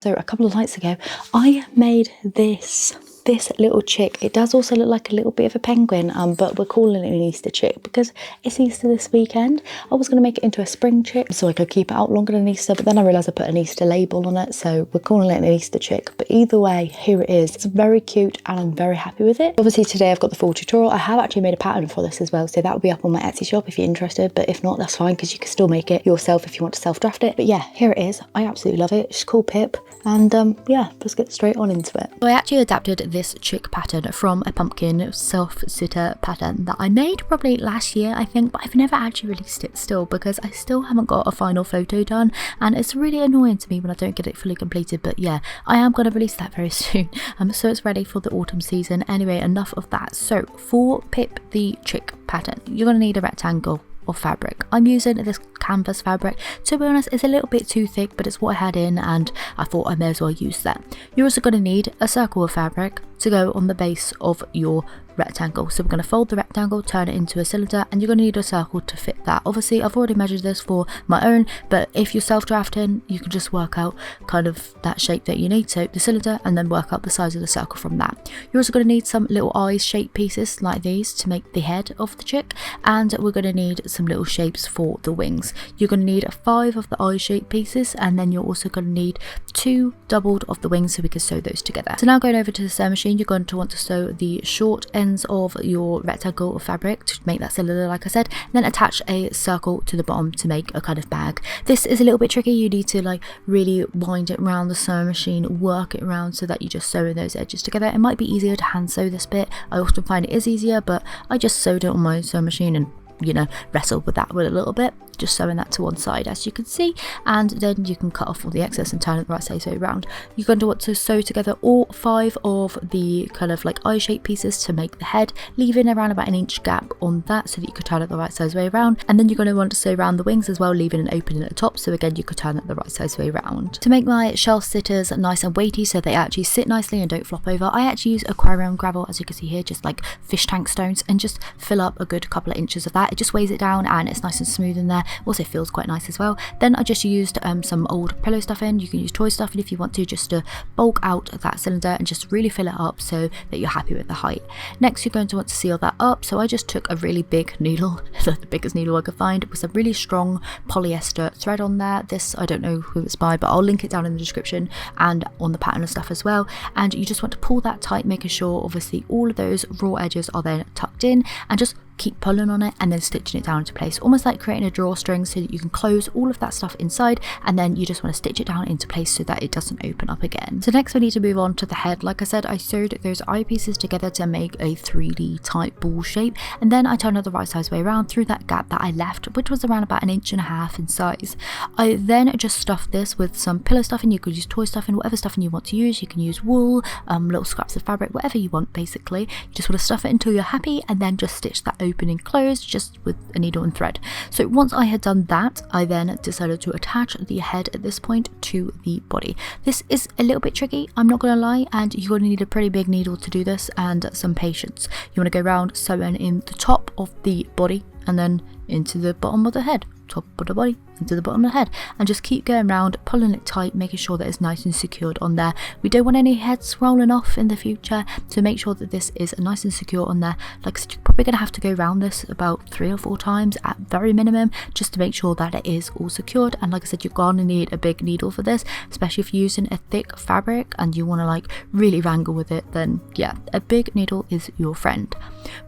So a couple of nights ago, I made this little chick. It does also look like a little bit of a penguin, but we're calling it an Easter chick because it's Easter this weekend. I was going to make it into a spring chick so I could keep it out longer than Easter, but then I realised I put an Easter label on it, so we're calling it an Easter chick. But either way, here it is. It's very cute and I'm very happy with it. Obviously today I've got the full tutorial. I have actually made a pattern for this as well, so that will be up on my Etsy shop if you're interested, but if not, that's fine because you can still make it yourself if you want to self-draft it. But yeah, here it is. I absolutely love it. It's cool pip, and yeah, let's get straight on into it. So I actually adapted this chick pattern from a pumpkin self-sitter pattern that I made probably last year, I think, but I've never actually released it still because I still haven't got a final photo done, and it's really annoying to me when I don't get it fully completed. But yeah, I am going to release that very soon, so it's ready for the autumn season. Anyway, enough of that. So for Pip the chick pattern, you're going to need a rectangle of fabric. I'm using this canvas fabric. To be honest, it's a little bit too thick, but it's what I had in and I thought I may as well use that. You're also going to need a circle of fabric to go on the base of your rectangle. So we're going to fold the rectangle, turn it into a cylinder, and you're going to need a circle to fit that. Obviously I've already measured this for my own, but if you're self-drafting, you can just work out kind of that shape that you need, so the cylinder, and then work out the size of the circle from that. You're also going to need some little eyes shaped pieces like these to make the head of the chick, and we're going to need some little shapes for the wings. You're going to need 5 of the eye shaped pieces, and then you're also going to need 2 doubled of the wings so we can sew those together. So now going over to the sewing machine, you're going to want to sew the short ends of your rectangle of fabric to make that cylinder, like I said, and then attach a circle to the bottom to make a kind of bag. This is a little bit tricky. You need to like really wind it around the sewing machine, work it around so that you just sew in those edges together. It might be easier to hand sew this bit. I often find it is easier, but I just sewed it on my sewing machine and, you know, wrestled with that with a little bit, just sewing that to one side as you can see, and then you can cut off all the excess and turn it the right side around. You're going to want to sew together all 5 of the kind of like eye shaped pieces to make the head, leaving around about an inch gap on that so that you could turn it the right size way around. And then you're going to want to sew around the wings as well, leaving an opening at the top, so again you could turn it the right size way around. To make my shelf sitters nice and weighty so they actually sit nicely and don't flop over, I actually use aquarium gravel, as you can see here, just like fish tank stones, and just fill up a good couple of inches of that. It just weighs it down and it's nice and smooth in there. Also feels quite nice as well. Then I just used some old pillow stuffing. You can use toy stuffing if you want to, just to bulk out that cylinder and just really fill it up so that you're happy with the height. Next you're going to want to seal that up, so I just took a really big needle, the biggest needle I could find, with some really strong polyester thread on there. This, I don't know who it's by, but I'll link it down in the description and on the pattern and stuff as well. And you just want to pull that tight, making sure obviously all of those raw edges are then tucked in, and just keep pulling on it and then stitching it down into place, almost like creating a drawstring so that you can close all of that stuff inside, and then you just want to stitch it down into place so that it doesn't open up again. So next we need to move on to the head. Like I said, I sewed those eye pieces together to make a 3D type ball shape, and then I turned it the right size way around through that gap that I left, which was around about 1.5 inches in size. I then just stuffed this with some pillow stuffing. You could use toy stuffing, whatever stuffing you want to use. You can use wool, little scraps of fabric, whatever you want basically. You just want to stuff it until you're happy, and then just stitch that opening closed just with a needle and thread. So once I had done that, I then decided to attach the head at this point to the body. This is a little bit tricky, I'm not gonna lie, and you're gonna need a pretty big needle to do this and some patience. You want to go around sewing in the top of the body and then into the bottom of the head, top of the body into the bottom of the head, and just keep going around, pulling it tight, making sure that it's nice and secured on there. We don't want any heads rolling off in the future, so make sure that this is nice and secure on there. Like I said, you're probably going to have to go around this about 3 or 4 times at very minimum, just to make sure that it is all secured. And like I said, you're going to need a big needle for this, especially if you're using a thick fabric and you want to like really wrangle with it, then yeah, a big needle is your friend.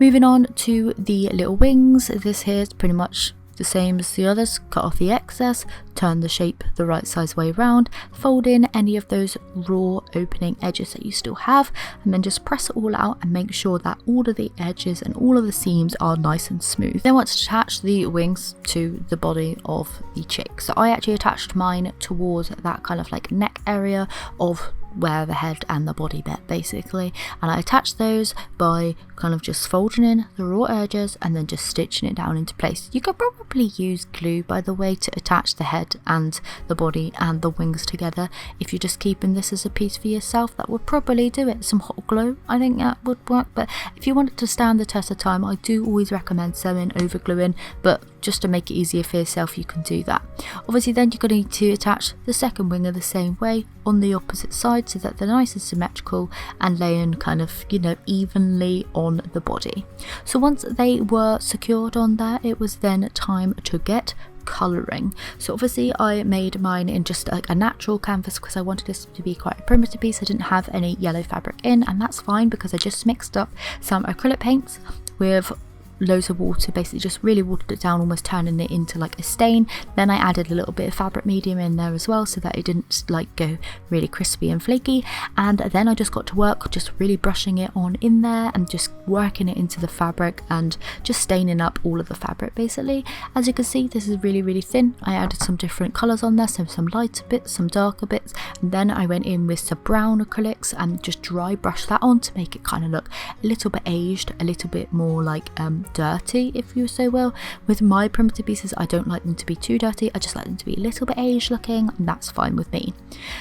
Moving on to the little wings, this here is pretty much the same as the others. Cut off the excess, turn the shape the right size way around, fold in any of those raw opening edges that you still have, and then just press it all out and make sure that all of the edges and all of the seams are nice and smooth. Then once to attach the wings to the body of the chick. So I actually attached mine towards that kind of like neck area of where the head and the body bit basically, and I attached those by kind of just folding in the raw edges and then just stitching it down into place. You could probably use glue, by the way, to attach the head and the body and the wings together. If you're just keeping this as a piece for yourself, that would probably do it. Some hot glue, I think that would work, but if you want it to stand the test of time, I do always recommend sewing over gluing, but just to make it easier for yourself, you can do that. Obviously then you're going to need to attach the second winger the same way on the opposite side so that they're nice and symmetrical and laying kind of, you know, evenly on the body. So once they were secured on there, it was then time to get colouring. So obviously I made mine in just like a natural canvas because I wanted this to be quite a primitive piece. I didn't have any yellow fabric in, and that's fine because I just mixed up some acrylic paints with loads of water, basically just really watered it down, almost turning it into like a stain. Then I added a little bit of fabric medium in there as well so that it didn't like go really crispy and flaky, and then I just got to work just really brushing it on in there and just working it into the fabric and just staining up all of the fabric basically. As you can see, this is really thin. I added some different colours on there, so some lighter bits, some darker bits, and then I went in with some brown acrylics and just dry brushed that on to make it kind of look a little bit aged, a little bit more like dirty, if you so will. With my primitive pieces, I don't like them to be too dirty, I just like them to be a little bit aged looking, and that's fine with me.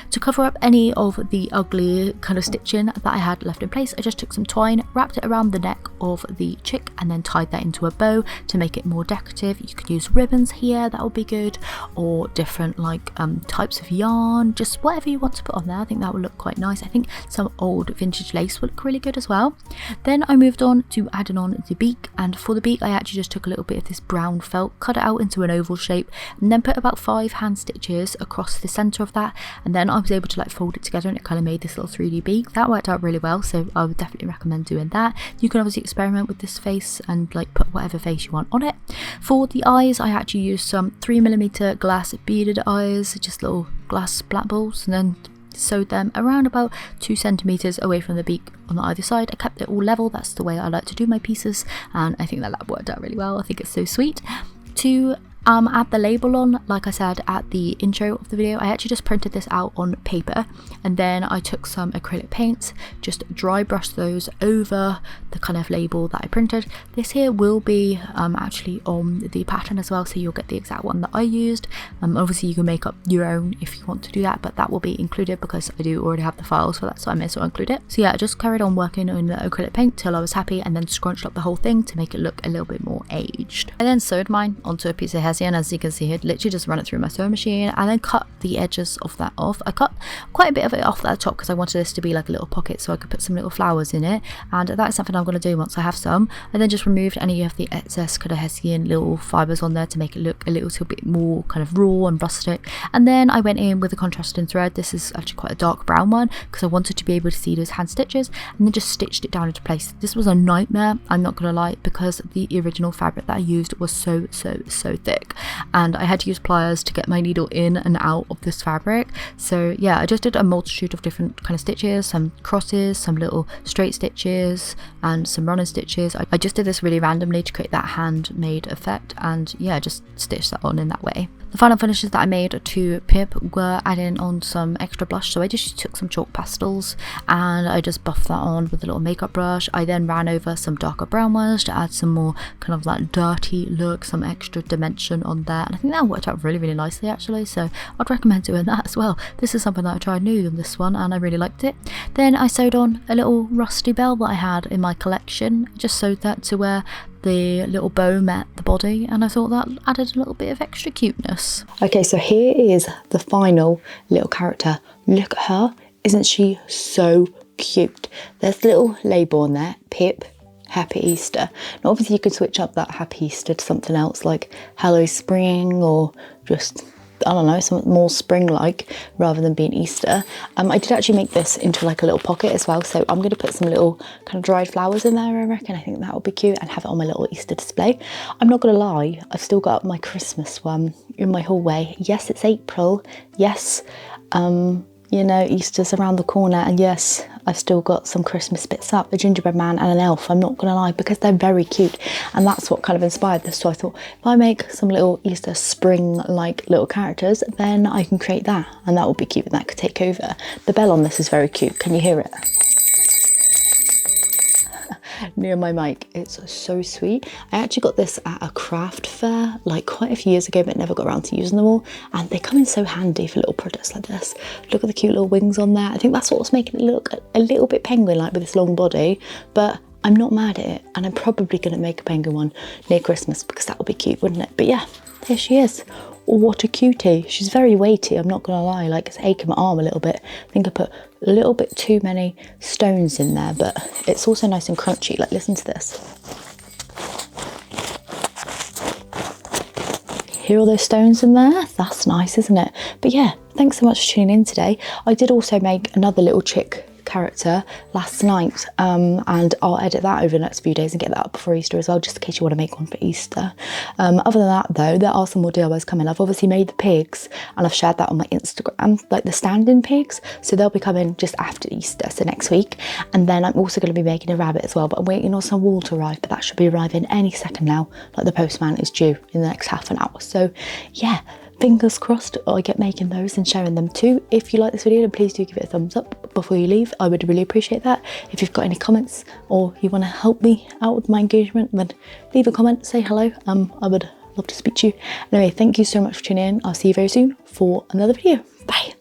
To cover up any of the ugly kind of stitching that I had left in place, I just took some twine, wrapped it around the neck of the chick, and then tied that into a bow to make it more decorative. You could use ribbons here, that would be good, or different like types of yarn, just whatever you want to put on there. I think that would look quite nice. I think some old vintage lace would look really good as well. Then I moved on to adding on the beak, and for the beak I actually just took a little bit of this brown felt, cut it out into an oval shape, and then put about 5 hand stitches across the centre of that, and then I was able to like fold it together and it kind of made this little 3D beak. That worked out really well, so I would definitely recommend doing that. You can obviously experiment with this face and like put whatever face you want on it. For the eyes, I actually used some 3mm glass beaded eyes, just little glass black balls, and then sewed them around about 2 centimeters away from the beak on the either side. I kept it all level, that's the way I like to do my pieces, and I think that worked out really well. I think it's so sweet. To add the label on, like I said at the intro of the video, I actually just printed this out on paper, and then I took some acrylic paints, just dry brushed those over the kind of label that I printed. This here will be actually on the pattern as well, so you'll get the exact one that I used. Obviously you can make up your own if you want to do that, but that will be included because I do already have the files for that, so I may as well include it. So yeah, I just carried on working on the acrylic paint till I was happy, and then scrunched up the whole thing to make it look a little bit more aged. I then sewed mine onto a piece of hessian. As you can see here, literally just run it through my sewing machine and then cut the edges of that off. I cut quite a bit of it off at the top because I wanted this to be like a little pocket so I could put some little flowers in it, and that's something I'm going to do once I have some. I then just removed any of the excess kind of hessian little fibres on there to make it look a little bit more kind of raw and rustic, and then I went in with a contrasting thread. This is actually quite a dark brown one because I wanted to be able to see those hand stitches, and then just stitched it down into place. This was a nightmare, I'm not going to lie, because the original fabric that I used was so thick, and I had to use pliers to get my needle in and out of this fabric. So yeah, I just did a multitude of different kind of stitches, some crosses, some little straight stitches, and some running stitches. I just did this really randomly to create that handmade effect, and yeah, just stitched that on in that way. The final finishes that I made to Pip were adding on some extra blush, so I just took some chalk pastels and I just buffed that on with a little makeup brush. I then ran over some darker brown ones to add some more kind of like dirty look, some extra dimension on there, and I think that worked out really nicely actually, so I'd recommend doing that as well. This is something that I tried new on this one and I really liked it. Then I sewed on a little rusty bell that I had in my collection. I just sewed that to where the little bow met the body, and I thought that added a little bit of extra cuteness. Okay, so here is the final little character. Look at her, isn't she so cute? There's a little label on there, Pip, Happy Easter. Now obviously you could switch up that Happy Easter to something else like Hello Spring, or just, I don't know, something more spring-like rather than being Easter. I did actually make this into like a little pocket as well, so I'm going to put some little kind of dried flowers in there, I reckon. I think that would be cute, and have it on my little Easter display. I'm not going to lie, I've still got my Christmas one in my hallway. Yes, it's April. Yes, you know, Easter's around the corner, and yes, I've still got some Christmas bits up, a gingerbread man and an elf, I'm not gonna lie, because they're very cute, and that's what kind of inspired this. So I thought if I make some little Easter spring like little characters, then I can create that, and that will be cute, and that could take over. The bell on this is very cute, can you hear it? Near my mic, it's so sweet. I actually got this at a craft fair like quite a few years ago, but never got around to using them all, and they come in so handy for little projects like this. Look at the cute little wings on there. I think that's what's making it look a little bit penguin like with this long body, but I'm not mad at it, and I'm probably going to make a penguin one near Christmas because that would be cute, wouldn't it? But yeah, there she is. Oh, what a cutie. She's very weighty, I'm not gonna lie, like it's aching my arm a little bit. I think I put a little bit too many stones in there, but it's also nice and crunchy. Like, listen to this. Hear all those stones in there? That's nice, isn't it? But yeah, thanks so much for tuning in today. I did also make another little chick character last night, and I'll edit that over the next few days and get that up before Easter as well, just in case you want to make one for Easter. Other than that though, there are some more DIYs coming. I've obviously made the pigs and I've shared that on my Instagram, like the stand-in pigs, so they'll be coming just after Easter, so next week. And then I'm also going to be making a rabbit as well, but I'm waiting on some wool to arrive, but that should be arriving any second now. Like, the postman is due in the next half an hour. So yeah, fingers crossed I get making those and sharing them too. If you like this video, then please do give it a thumbs up before you leave. I would really appreciate that. If you've got any comments or you want to help me out with my engagement, then leave a comment, say hello. I would love to speak to you. Anyway, thank you so much for tuning in. I'll see you very soon for another video. Bye.